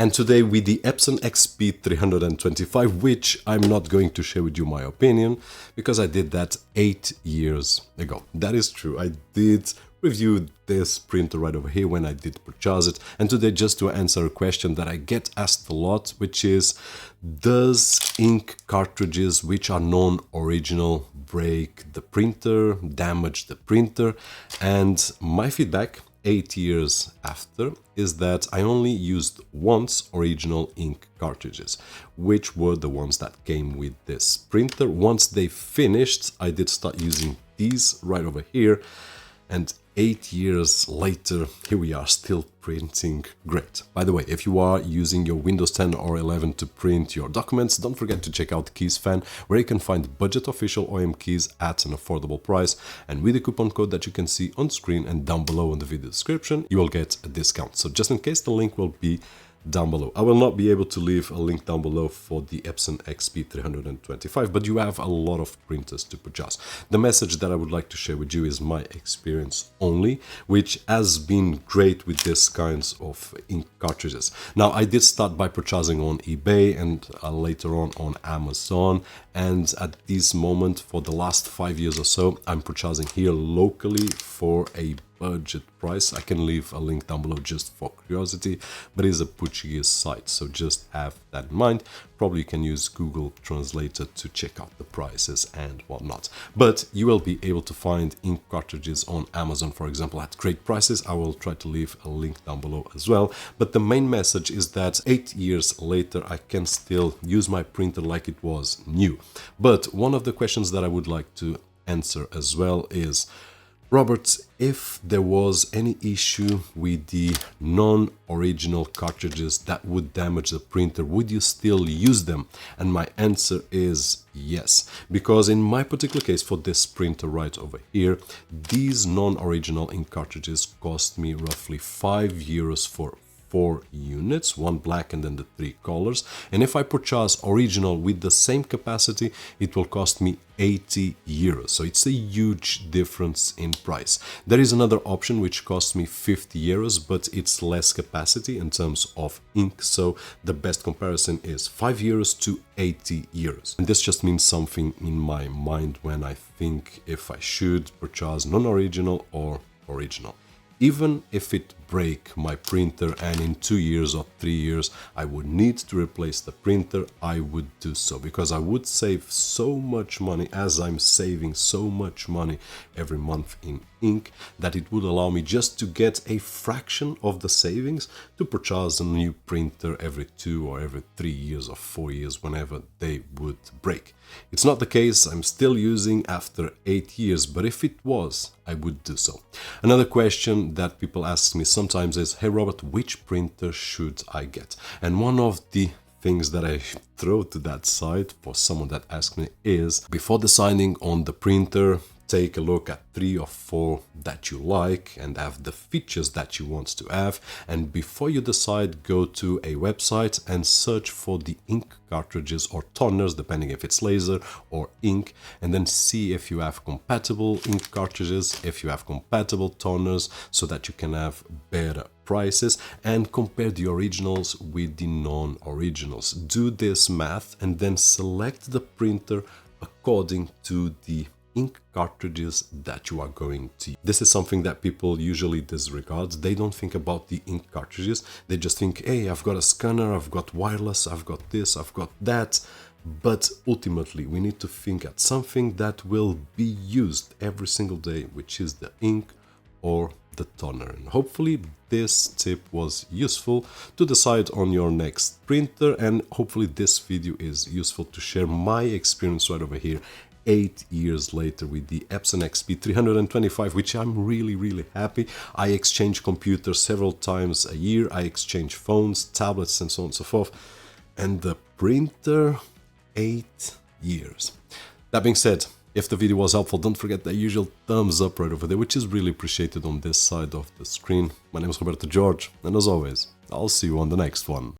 And today with the Epson XP 325, which I'm not going to share with you my opinion, because I did that 8 years ago. That is true, I did review this printer right over here when I did purchase it. And today, just to answer a question that I get asked a lot, which is, does ink cartridges which are non-original break the printer, damage the printer? And my feedback 8 years after is that I only used once original ink cartridges, which were the ones that came with this printer. Once they finished, I did start using these right over here, and 8 years later, here we are, still printing great. By the way, if you are using your Windows 10 or 11 to print your documents, don't forget to check out KeysFan, where you can find budget official OEM keys at an affordable price. And with the coupon code that you can see on screen and down below in the video description, you will get a discount. So just in case, the link will be down below. I will not be able to leave a link down below for the Epson XP 325, but you have a lot of printers to purchase. The message that I would like to share with you is my experience only, which has been great with this kinds of ink cartridges. Now, I did start by purchasing on eBay and later on Amazon, and at this moment, for the last 5 years or so, I'm purchasing here locally for a budget price. I can leave a link down below just for curiosity, but it's a Portuguese site, so just have that in mind. Probably you can use Google Translator to check out the prices and whatnot. But you will be able to find ink cartridges on Amazon, for example, at great prices. I will try to leave a link down below as well. But the main message is that 8 years later, I can still use my printer like it was new. But one of the questions that I would like to answer as well is, Robert, if there was any issue with the non-original cartridges that would damage the printer, would you still use them? And my answer is yes, because in my particular case for this printer right over here, these non-original ink cartridges cost me roughly €5 for 4 units, one black and then the 3 colors. And if I purchase original with the same capacity, it will cost me €80. So it's a huge difference in price. There is another option which costs me €50, but it's less capacity in terms of ink. So the best comparison is €5 to €80. And this just means something in my mind when I think if I should purchase non-original or original. Even if it break my printer and in 2 years or 3 years I would need to replace the printer, I would do so, because I would save so much money, as I'm saving so much money every month in ink, that it would allow me just to get a fraction of the savings to purchase a new printer every 2 or every 3 years or 4 years, whenever they would break. It's not the case, I'm still using after 8 years, but if it was, I would do so. Another question that people ask me sometimes is, hey Robert, which printer should I get? And one of the things that I throw to that side for someone that asks me is, before deciding on the printer, take a look at 3 or 4 that you like and have the features that you want to have. And before you decide, go to a website and search for the ink cartridges or toners, depending if it's laser or ink, and then see if you have compatible ink cartridges, if you have compatible toners, so that you can have better prices, and compare the originals with the non-originals. Do this math and then select the printer according to the ink cartridges that you are going to use. This is something that people usually disregard. They don't think about the ink cartridges. They just think, hey, I've got a scanner, I've got wireless, I've got this, I've got that. But ultimately, we need to think at something that will be used every single day, which is the ink or the toner. And hopefully this tip was useful to decide on your next printer, and hopefully this video is useful to share my experience right over here 8 years later with the Epson XP 325, which I'm really happy. I exchange computers several times a year, I exchange phones, tablets and so on and so forth, and the printer 8 years. That being said, if the video was helpful, don't forget the usual thumbs up right over there, which is really appreciated on this side of the screen. My name is Roberto Jorge, and as always, I'll see you on the next one.